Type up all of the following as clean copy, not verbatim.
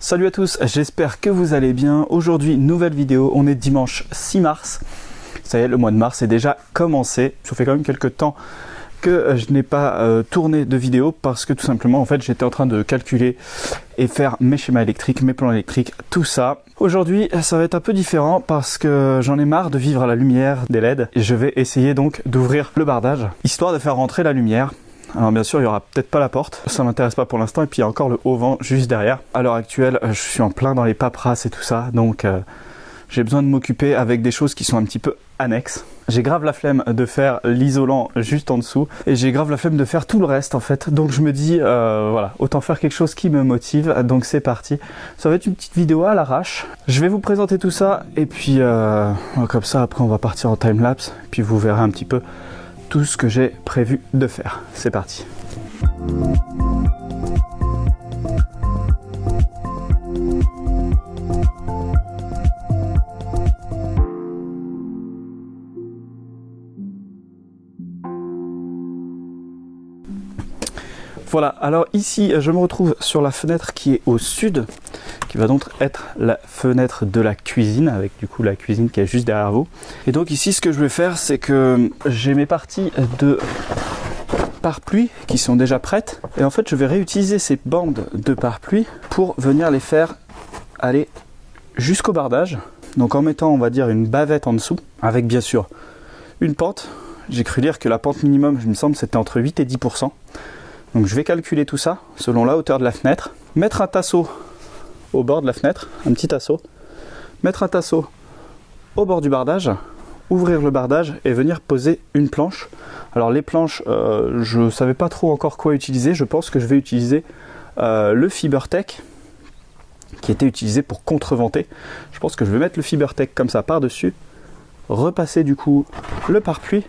Salut à tous, j'espère que vous allez bien. Aujourd'hui, nouvelle vidéo, on est dimanche 6 mars. Ça y est, le mois de mars est déjà commencé. Ça fait quand même quelques temps que je n'ai pas tourné de vidéo parce que tout simplement, en fait, j'étais en train de calculer et faire mes schémas électriques, mes plans électriques, tout ça. Aujourd'hui, ça va être un peu différent parce que j'en ai marre de vivre à la lumière des LED et je vais essayer donc d'ouvrir le bardage, histoire de faire rentrer la lumière. Alors bien sûr, il n'y aura peut-être pas la porte, ça m'intéresse pas pour l'instant, et puis il y a encore le haut vent juste derrière. À l'heure actuelle, je suis en plein dans les paperasses et tout ça, donc j'ai besoin de m'occuper avec des choses qui sont un petit peu annexes. J'ai grave la flemme de faire l'isolant juste en dessous, et j'ai grave la flemme de faire tout le reste en fait. Donc je me dis, voilà, autant faire quelque chose qui me motive, donc c'est parti. Ça va être une petite vidéo à l'arrache. Je vais vous présenter tout ça, et puis comme ça après on va partir en timelapse, puis vous verrez un petit peu tout ce que j'ai prévu de faire. C'est parti. Voilà, alors ici je me retrouve sur la fenêtre qui est au sud, qui va donc être la fenêtre de la cuisine, avec du coup la cuisine qui est juste derrière vous. Et donc ici ce que je vais faire, c'est que j'ai mes parties de pare-pluie qui sont déjà prêtes, et en fait je vais réutiliser ces bandes de pare-pluie pour venir les faire aller jusqu'au bardage, donc en mettant on va dire une bavette en dessous, avec bien sûr une pente. J'ai cru lire que la pente minimum, il me semble, c'était entre 8 et 10%. Donc je vais calculer tout ça selon la hauteur de la fenêtre, mettre un tasseau au bord de la fenêtre, un petit tasseau, mettre un tasseau au bord du bardage, ouvrir le bardage et venir poser une planche. Alors les planches, je ne savais pas trop encore quoi utiliser, je pense que je vais utiliser le Fibertech qui était utilisé pour contreventer. Je pense que je vais mettre le Fibertech comme ça par-dessus, repasser du coup le pare-pluie.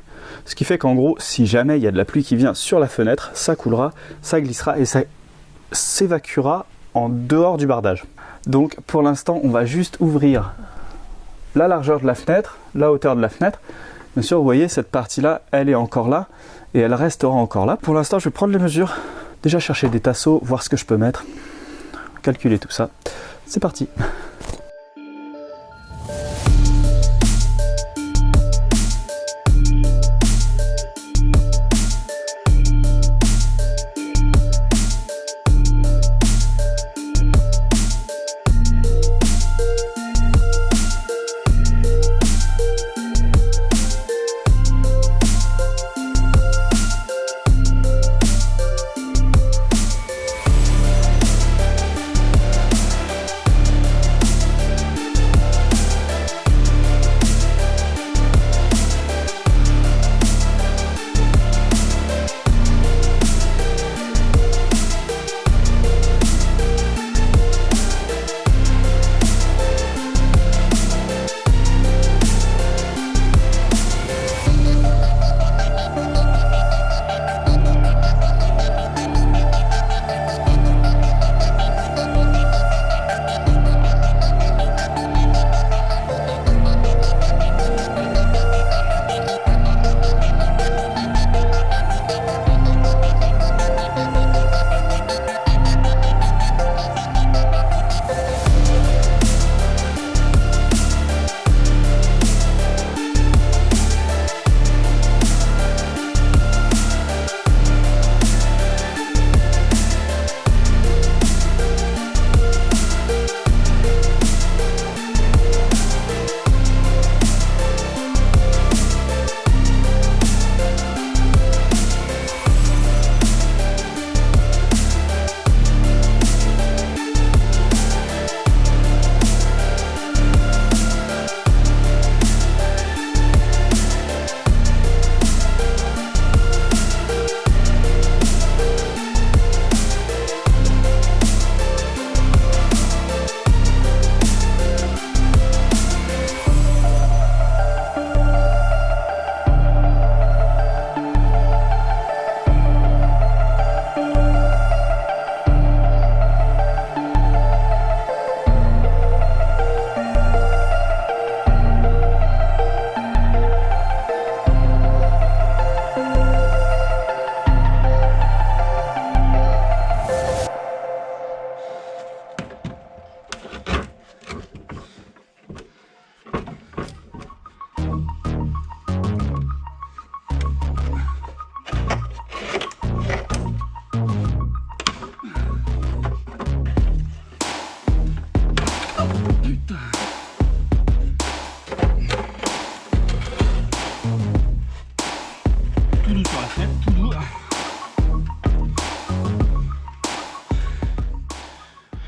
Ce qui fait qu'en gros, si jamais il y a de la pluie qui vient sur la fenêtre, ça coulera, ça glissera et ça s'évacuera en dehors du bardage. Donc pour l'instant, on va juste ouvrir la largeur de la fenêtre, la hauteur de la fenêtre. Bien sûr, vous voyez, cette partie-là, elle est encore là et elle restera encore là. Pour l'instant, je vais prendre les mesures, déjà chercher des tasseaux, voir ce que je peux mettre, calculer tout ça. C'est parti!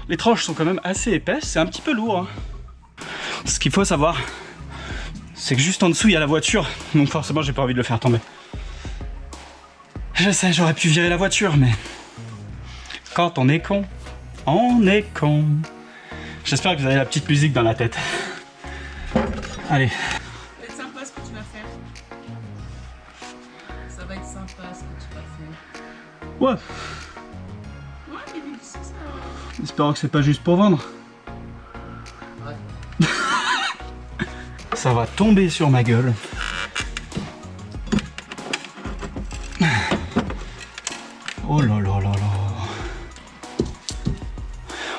Les tranches sont quand même assez épaisses, c'est un petit peu lourd. Hein. Ce qu'il faut savoir, c'est que juste en dessous il y a la voiture, donc forcément j'ai pas envie de le faire tomber. Je sais, j'aurais pu virer la voiture, mais quand on est con, on est con. J'espère que vous avez la petite musique dans la tête. Allez. Ça va être sympa ce que tu vas faire. Ça va être sympa ce que tu vas faire. Ouais. Ouais, mais c'est ça. Espérons que c'est pas juste pour vendre. Ouais. Ça va tomber sur ma gueule. Oh là là là là.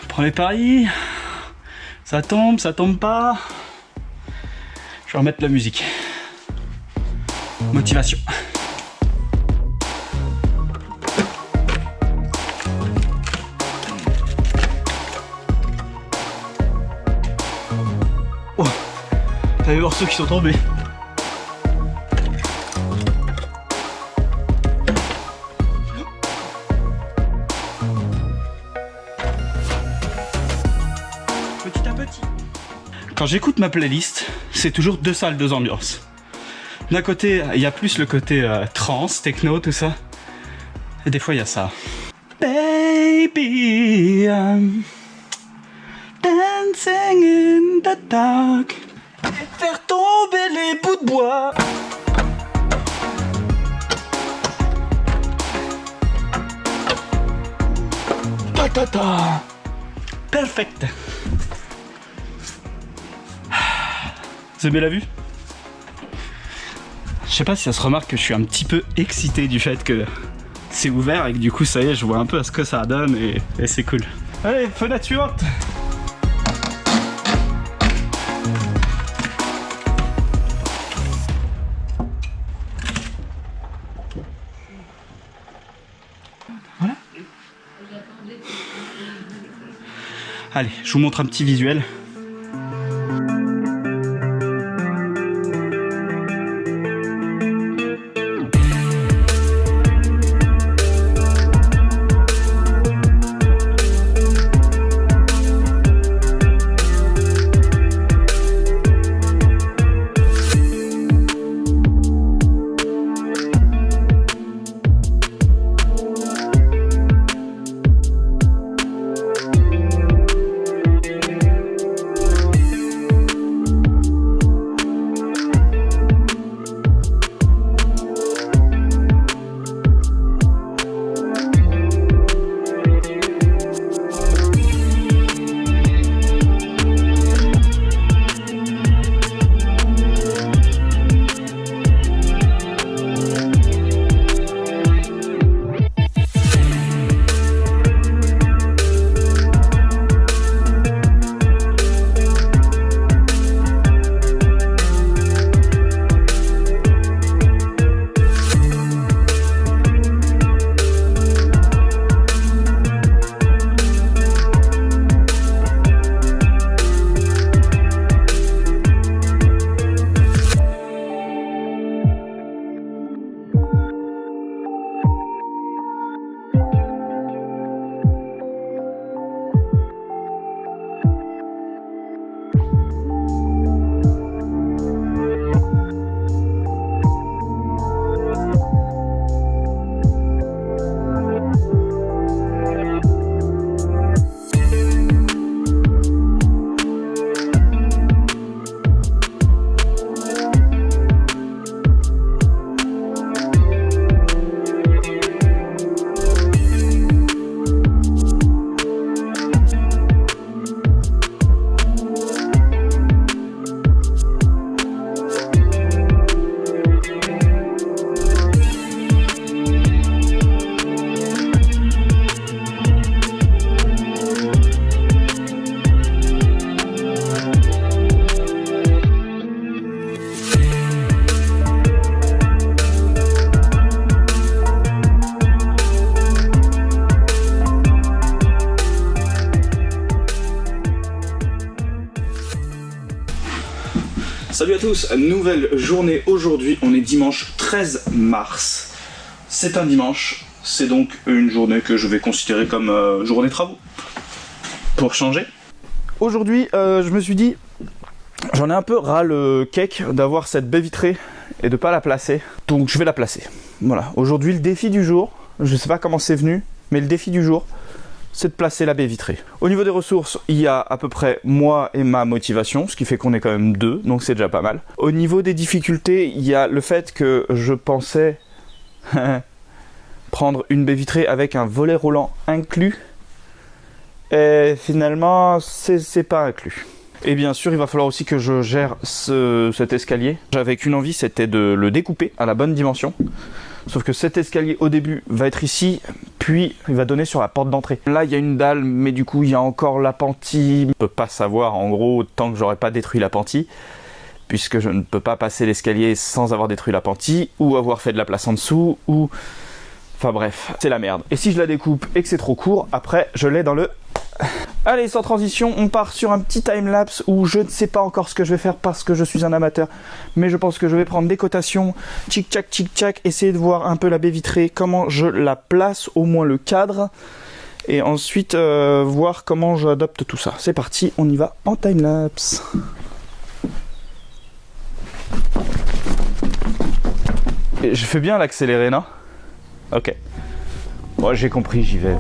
On prend les paris. Ça tombe pas. Je vais remettre la musique. Motivation. Oh, t'as les morceaux qui sont tombés. Petit à petit. Quand j'écoute ma playlist, c'est toujours deux salles, deux ambiances. D'un côté, il y a plus le côté trance, techno, tout ça. Et des fois, il y a ça. Baby, I'm dancing in the dark. Et faire tomber les bouts de bois. Ta ta ta. Perfect. Vous aimez la vue? Je sais pas si ça se remarque que je suis un petit peu excité du fait que c'est ouvert et que du coup ça y est, je vois un peu à ce que ça donne et c'est cool. Allez, fenêtre suivante. Voilà. Allez, je vous montre un petit visuel. Salut à tous, nouvelle journée aujourd'hui, on est dimanche 13 mars. C'est un dimanche, c'est donc une journée que je vais considérer comme journée travaux. pour changer. Aujourd'hui, je me suis dit, j'en ai un peu ras le cake d'avoir cette baie vitrée et de pas la placer. Donc je vais la placer. Voilà, aujourd'hui le défi du jour, je sais pas comment c'est venu, mais le défi du jour, c'est de placer la baie vitrée. Au niveau des ressources, il y a à peu près moi et ma motivation, ce qui fait qu'on est quand même 2, donc c'est déjà pas mal. Au niveau des difficultés, il y a le fait que je pensais prendre une baie vitrée avec un volet roulant inclus, et finalement, c'est pas inclus. Et bien sûr, il va falloir aussi que je gère cet escalier. J'avais qu'une envie, c'était de le découper à la bonne dimension. Sauf que cet escalier au début va être ici, puis il va donner sur la porte d'entrée. Là il y a une dalle, mais du coup il y a encore l'appentis. Je ne peux pas savoir en gros tant que j'aurais pas détruit l'appentis, puisque je ne peux pas passer l'escalier sans avoir détruit l'appentis, ou avoir fait de la place en dessous, ou... Enfin bref, c'est la merde. Et si je la découpe et que c'est trop court, après je l'ai dans le... Allez, sans transition, on part sur un petit timelapse où je ne sais pas encore ce que je vais faire parce que je suis un amateur, mais je pense que je vais prendre des cotations, tchic-tchac, essayer de voir un peu la baie vitrée, comment je la place, au moins le cadre, et ensuite voir comment j'adapte tout ça. C'est parti, on y va en timelapse. Et je fais bien l'accélérer, non? Ok. Bon, j'ai compris, j'y vais.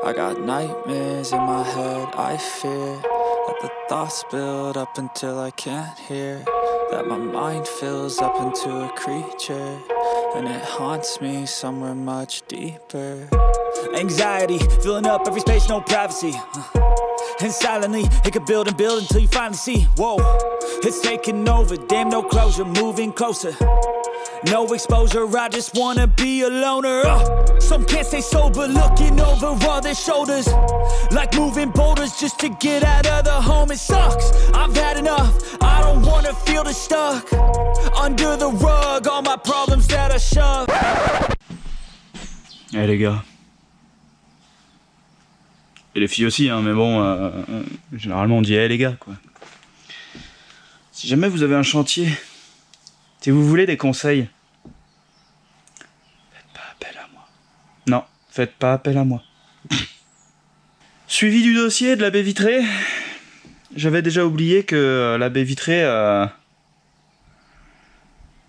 I got nightmares in my head, I fear that the thoughts build up until I can't hear, that my mind fills up into a creature, and it haunts me somewhere much deeper. Anxiety, filling up every space, no privacy, and silently, it could build and build until you finally see, whoa, it's taking over, damn no closure, moving closer. No exposure, I just wanna be a loner. Some can't stay sober, looking over all their shoulders, like moving boulders just to get out of the home. It sucks, I've had enough, I don't wanna feel the stuck under the rug, all my problems that I shove. Eh les gars. Et les filles aussi, hein, mais bon, généralement on dit les gars, quoi. Si jamais vous avez un chantier, si vous voulez des conseils, faites pas appel à moi. Non, faites pas appel à moi. Suivi du dossier de la baie vitrée, j'avais déjà oublié que la baie vitrée,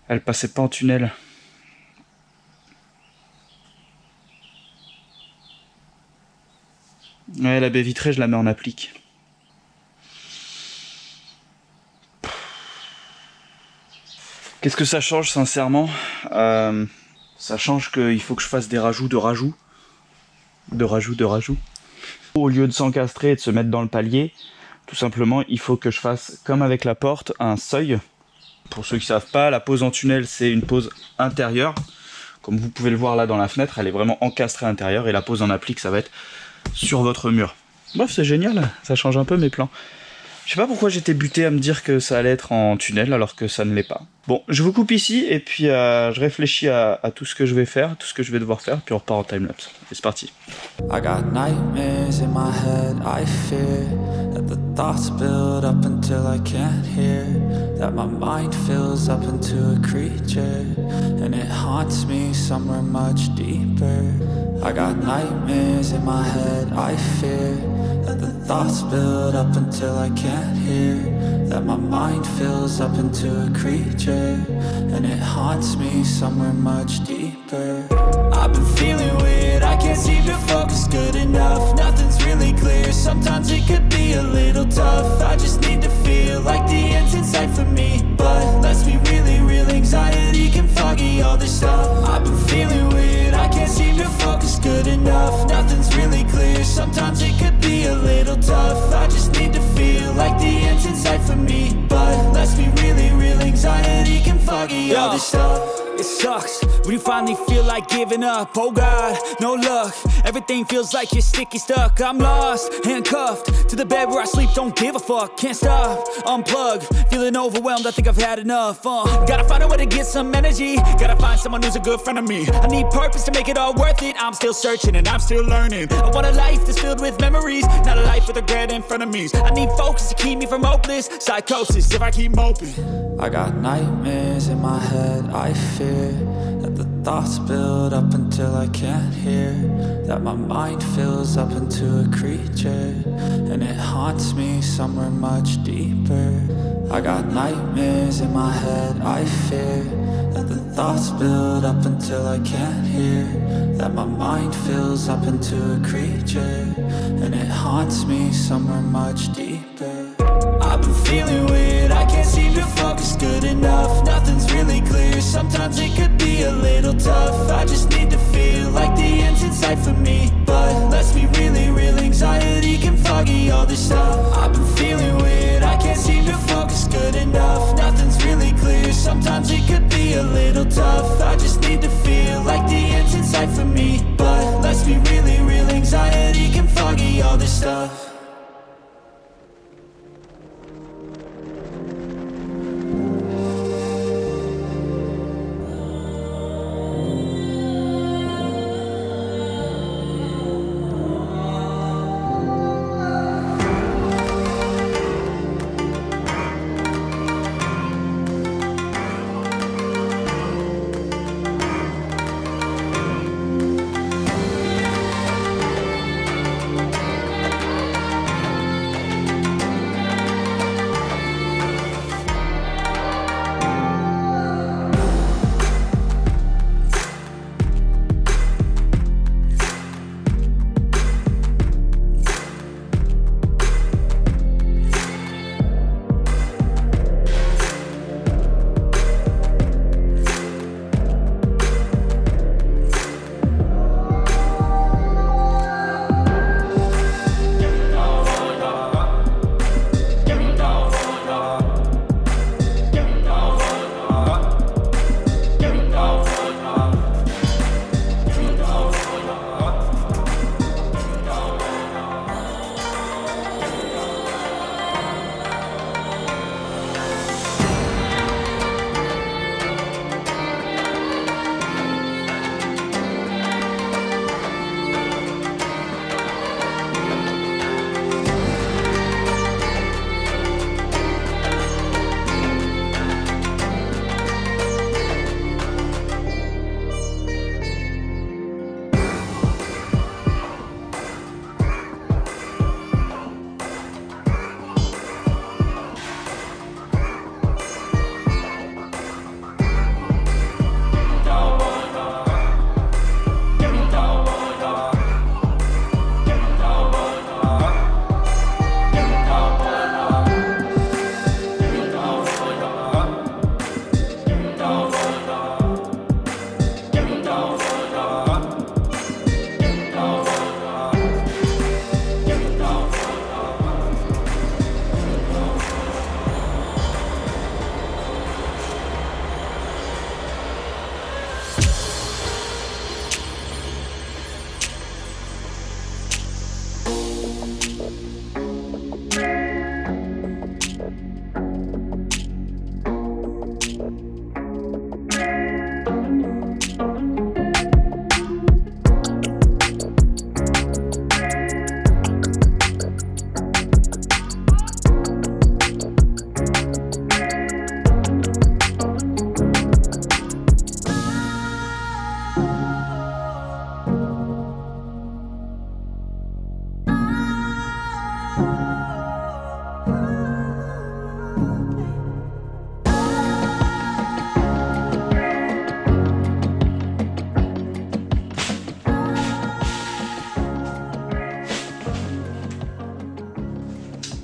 elle passait pas en tunnel. Ouais, la baie vitrée, je la mets en applique. Qu'est-ce que ça change, sincèrement? Ça change qu'il faut que je fasse des rajouts de rajouts. Au lieu de s'encastrer et de se mettre dans le palier, tout simplement, il faut que je fasse, comme avec la porte, un seuil. Pour ceux qui ne savent pas, la pose en tunnel, c'est une pose intérieure. Comme vous pouvez le voir là dans la fenêtre, elle est vraiment encastrée à l'intérieur. Et la pose en applique, ça va être sur votre mur. Bref, c'est génial, ça change un peu mes plans. Je sais pas pourquoi j'étais buté à me dire que ça allait être en tunnel alors que ça ne l'est pas. Bon, je vous coupe ici et puis je réfléchis à tout ce que je vais faire, tout ce que je vais devoir faire, puis on repart en timelapse. Et c'est parti. I got nightmares in my head, I fear that the thoughts build up until I can't hear, that my mind fills up into a creature, and it haunts me somewhere much deeper. I got nightmares in my head, I fear that the thoughts build up until I can't hear, that my mind fills up into a creature, and it haunts me somewhere much deeper. I've been feeling weird, I can't seem to focus good enough, nothing's really clear, sometimes it could be a little tough, I just need to feel like the end's in sight for me, but let's be really real, anxiety can foggy all this stuff. I've been feeling weird, I can't seem to focus good enough, nothing's really clear, sometimes it could be a little tough, I just need to feel like the end's in sight for me, but let's be really real, anxiety can foggy all this stuff. It sucks when you finally feel like giving up. Oh God, no luck. Everything feels like you're sticky stuck. I'm lost, handcuffed to the bed where I sleep. Don't give a fuck, can't stop. Unplug, feeling overwhelmed. I think I've had enough. Gotta find a way to get some energy. Gotta find someone who's a good friend of me. I need purpose to make it all worth it. I'm still searching and I'm still learning. I want a life that's filled with memories, not a life with regret in front of me. I need focus to keep me from hopeless psychosis if I keep moping. I got nightmares in my head. I fear that the thoughts build up until I can't hear. That my mind fills up into a creature, and it haunts me somewhere much deeper. I got nightmares in my head. I fear that the thoughts build up until I can't hear. That my mind fills up into a creature, and it haunts me somewhere much deeper. I've been feeling weird, I can't seem to focus good enough. Nothing's really clear, sometimes it could be a little tough. I just need to feel like the end's in sight for me. But let's be really real, anxiety can foggy all this stuff. I've been feeling weird, I can't seem to focus good enough. Nothing's really clear, sometimes it could be a little tough. I just need to feel like the end's in sight for me. But let's be really real, anxiety can foggy all this stuff.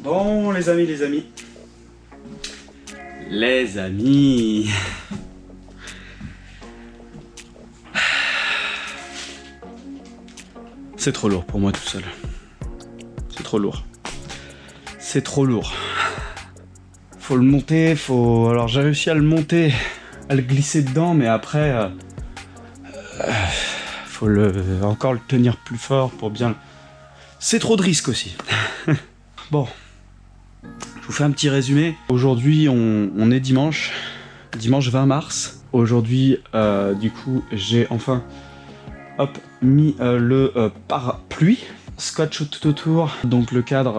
Bon les amis, c'est trop lourd pour moi tout seul. C'est trop lourd. C'est trop lourd. Faut le monter, alors j'ai réussi à le monter à le glisser dedans, mais après, faut encore le tenir plus fort pour bien... C'est trop de risques aussi. Bon, je vous fais un petit résumé. Aujourd'hui, on est dimanche 20 mars. Aujourd'hui, du coup, j'ai enfin mis le parapluie. Scotch tout autour. Donc le cadre,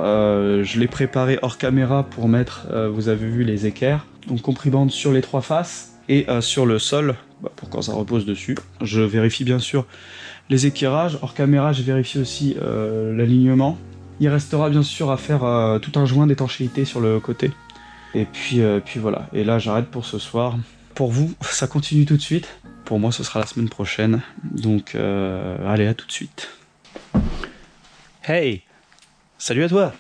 je l'ai préparé hors caméra pour mettre, vous avez vu, les équerres. Donc comprimante sur les 3 faces et sur le sol, pour quand ça repose dessus. Je vérifie bien sûr les équerrages. Hors caméra, je vérifie aussi l'alignement. Il restera bien sûr à faire tout un joint d'étanchéité sur le côté. Et puis voilà. Et là, j'arrête pour ce soir. Pour vous, ça continue tout de suite. Pour moi, ce sera la semaine prochaine. Donc, allez, à tout de suite. Hey! Salut à toi!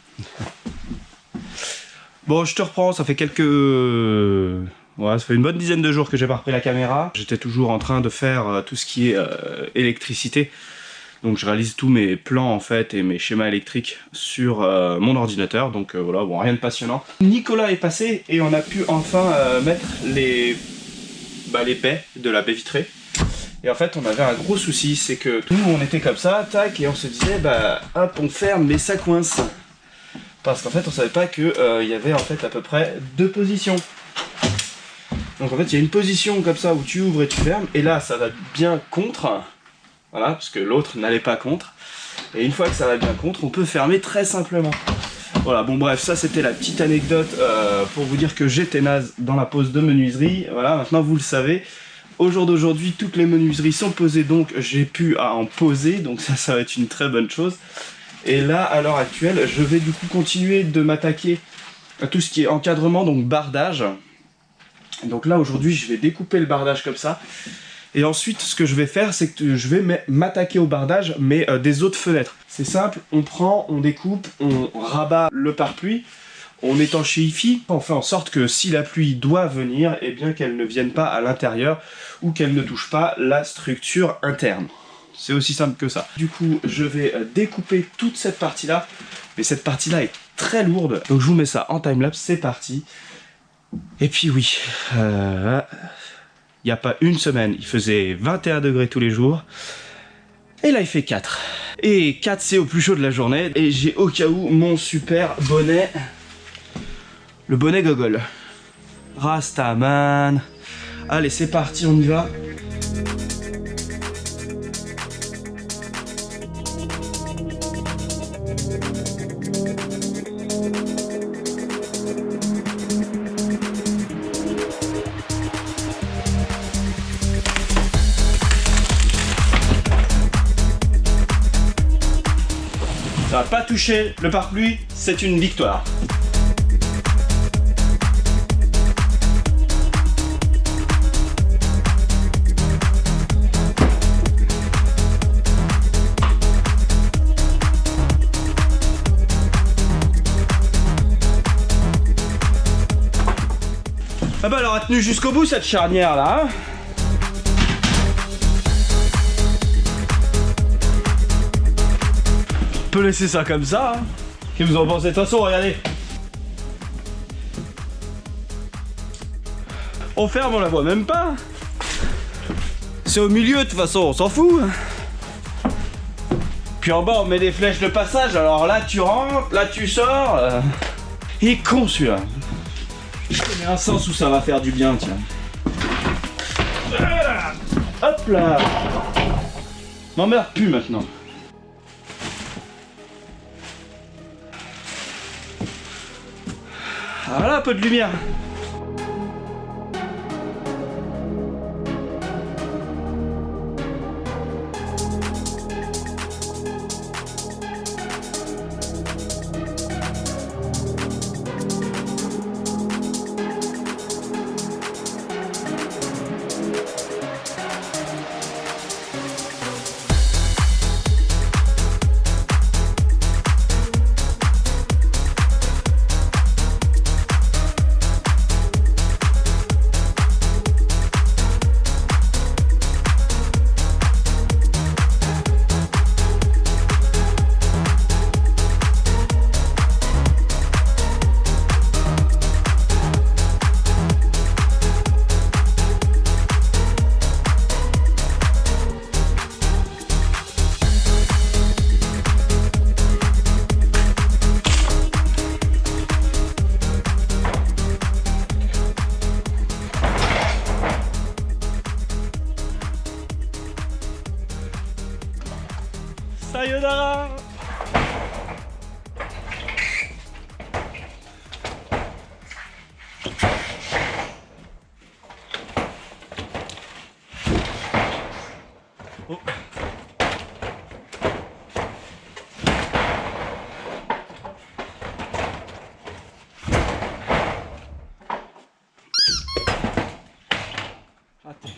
Bon, je te reprends, ça fait ouais, ça fait une bonne dizaine de jours que j'ai pas repris la caméra. J'étais toujours en train de faire tout ce qui est électricité. Donc je réalise tous mes plans en fait et mes schémas électriques sur mon ordinateur. Donc voilà, bon, rien de passionnant. Nicolas est passé et on a pu enfin mettre les baies de la baie vitrée. Et en fait, on avait un gros souci, c'est que nous, on était comme ça, tac, et on se disait, hop, on ferme, mais ça coince. Parce qu'en fait, on savait pas que y avait en fait à peu près 2 positions. Donc en fait, il y a une position comme ça où tu ouvres et tu fermes, et là, ça va bien contre. Voilà, parce que l'autre n'allait pas contre. Et une fois que ça va bien contre, on peut fermer très simplement. Voilà, bon bref, ça c'était la petite anecdote pour vous dire que j'étais naze dans la pose de menuiserie. Voilà, maintenant vous le savez. Au jour d'aujourd'hui, toutes les menuiseries sont posées, donc j'ai pu en poser, donc ça va être une très bonne chose. Et là, à l'heure actuelle, je vais du coup continuer de m'attaquer à tout ce qui est encadrement, donc bardage. Donc là, aujourd'hui, je vais découper le bardage comme ça. Et ensuite, ce que je vais faire, c'est que je vais m'attaquer au bardage, mais des autres fenêtres. C'est simple, on prend, on découpe, on rabat le pare-pluie, on étanchéifie, on fait en sorte que si la pluie doit venir, eh bien qu'elle ne vienne pas à l'intérieur ou qu'elle ne touche pas la structure interne. C'est aussi simple que ça. Du coup, je vais découper toute cette partie-là, mais cette partie-là est très lourde. Donc je vous mets ça en timelapse, c'est parti. Et puis oui, il n'y a pas une semaine, il faisait 21 degrés tous les jours. Et là, il fait 4. Et 4, c'est au plus chaud de la journée. Et j'ai au cas où mon super bonnet. Le bonnet gogol. Rastaman. Allez, c'est parti, on y va. Ça va pas toucher le pare-pluie, c'est une victoire. Ah bah elle aura tenu jusqu'au bout cette charnière là, hein. On peut laisser ça comme ça, hein. Qu'est-ce que vous en pensez? De toute façon, regardez. On ferme, on la voit même pas. C'est au milieu, de toute façon, on s'en fout. Puis en bas, on met des flèches de passage. Alors là, tu rentres, là, tu sors. Il est con celui-là. Je connais un sens où ça va faire du bien, tiens. Hop là. M'emmerde plus maintenant. Voilà, un peu de lumière. Sayonara. Oh. Raté.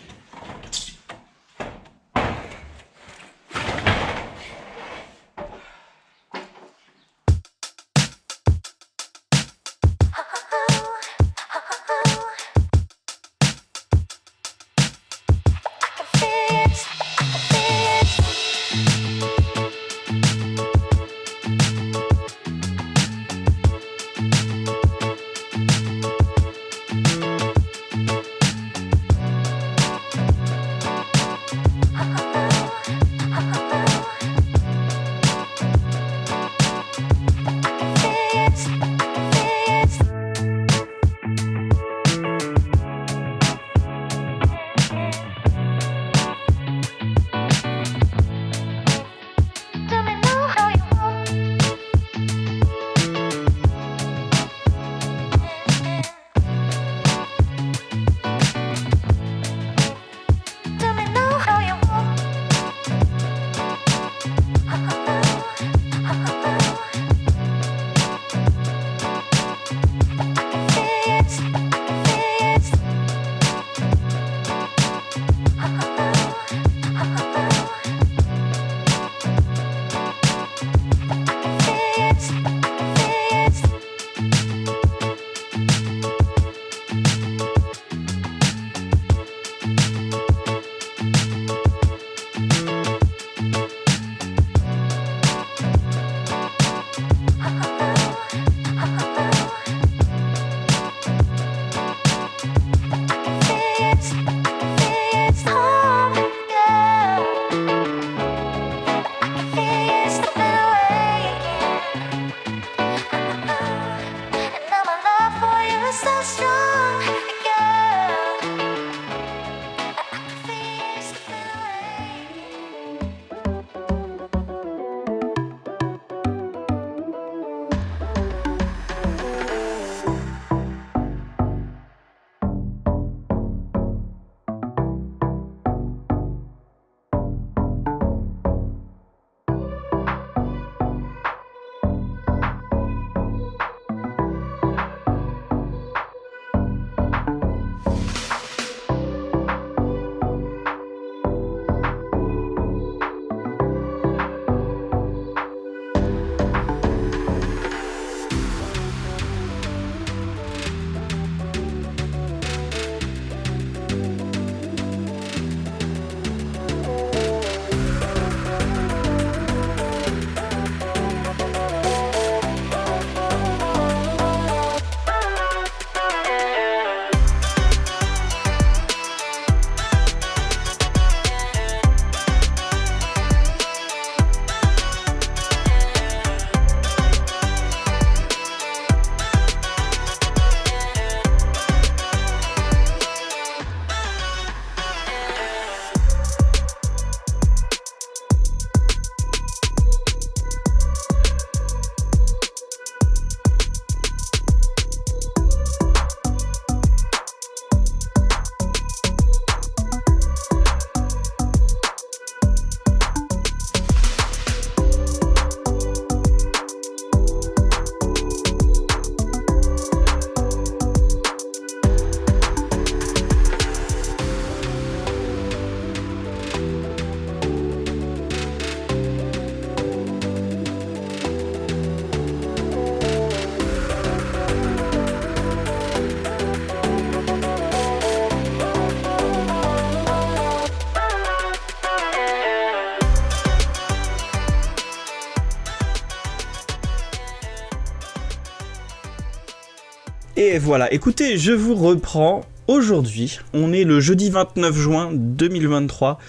Et voilà, écoutez, je vous reprends. Aujourd'hui, on est le jeudi 29 juin 2023.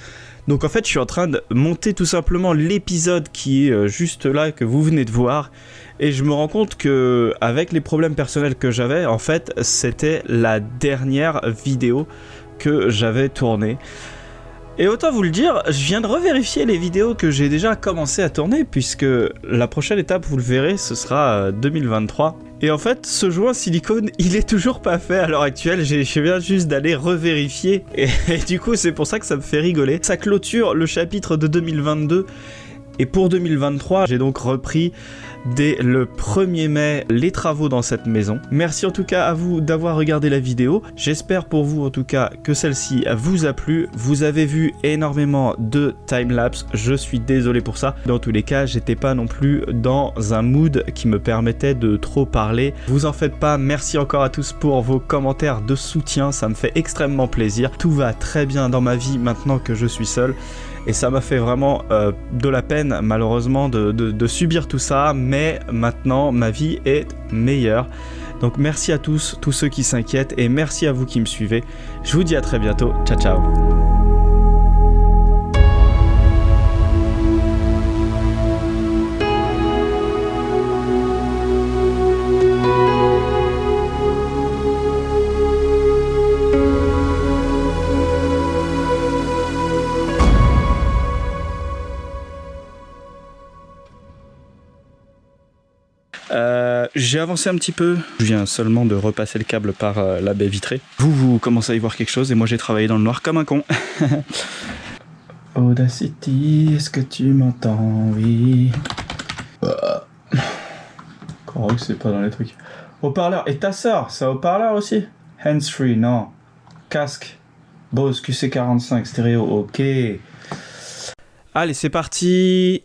Donc en fait, je suis en train de monter tout simplement l'épisode qui est juste là, que vous venez de voir. Et je me rends compte que avec les problèmes personnels que j'avais, en fait, c'était la dernière vidéo que j'avais tournée. Et autant vous le dire, je viens de revérifier les vidéos que j'ai déjà commencé à tourner, puisque la prochaine étape, vous le verrez, ce sera 2023. Et en fait, ce joint silicone, il est toujours pas fait à l'heure actuelle. Je viens juste d'aller revérifier. Et du coup, c'est pour ça que ça me fait rigoler. Ça clôture le chapitre de 2022. Et pour 2023, j'ai donc repris dès le 1er mai les travaux dans cette maison. Merci en tout cas à vous d'avoir regardé la vidéo. J'espère pour vous en tout cas que celle-ci vous a plu. Vous avez vu énormément de timelapse. Je suis désolé pour ça. Dans tous les cas, j'étais pas non plus dans un mood qui me permettait de trop parler. Vous en faites pas. Merci encore à tous pour vos commentaires de soutien. Ça me fait extrêmement plaisir. Tout va très bien dans ma vie maintenant que je suis seul. Et ça m'a fait vraiment de la peine, malheureusement, de subir tout ça. Mais maintenant, ma vie est meilleure. Donc merci à tous ceux qui s'inquiètent. Et merci à vous qui me suivez. Je vous dis à très bientôt. Ciao, ciao. J'ai avancé un petit peu, je viens seulement de repasser le câble par la baie vitrée. Vous commencez à y voir quelque chose et moi j'ai travaillé dans le noir comme un con. Audacity, est-ce que tu m'entends? Oui. Crois que c'est pas dans les trucs. Haut-parleur, et ta sœur, ça haut-parleur aussi? Hands-free, non. Casque, Bose QC45 stéréo, ok. Allez, c'est parti.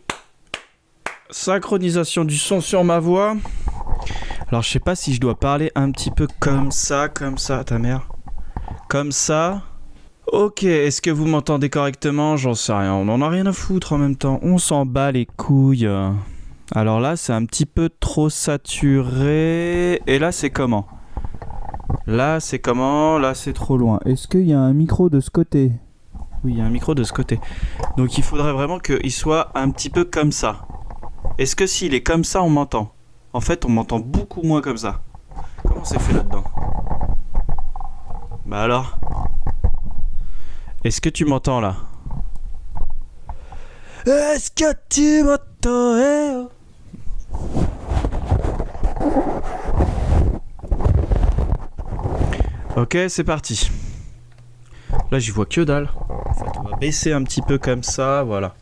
Synchronisation du son sur ma voix. Alors je sais pas si je dois parler un petit peu comme ça, ta mère. Comme ça. Ok, est-ce que vous m'entendez correctement? J'en sais rien, on en a rien à foutre en même temps. On s'en bat les couilles. Alors là c'est un petit peu trop saturé. Et là c'est comment? Là c'est comment? Là c'est trop loin. Est-ce qu'il y a un micro de ce côté? Oui, il y a un micro de ce côté. Donc il faudrait vraiment qu'il soit un petit peu comme ça. Est-ce que s'il est comme ça, on m'entend? En fait, on m'entend beaucoup moins comme ça. Comment c'est fait là-dedans? Bah alors? Est-ce que tu m'entends là? Est-ce que tu m'entends? Ok, c'est parti. Là, j'y vois que dalle. En fait, on va baisser un petit peu comme ça, voilà.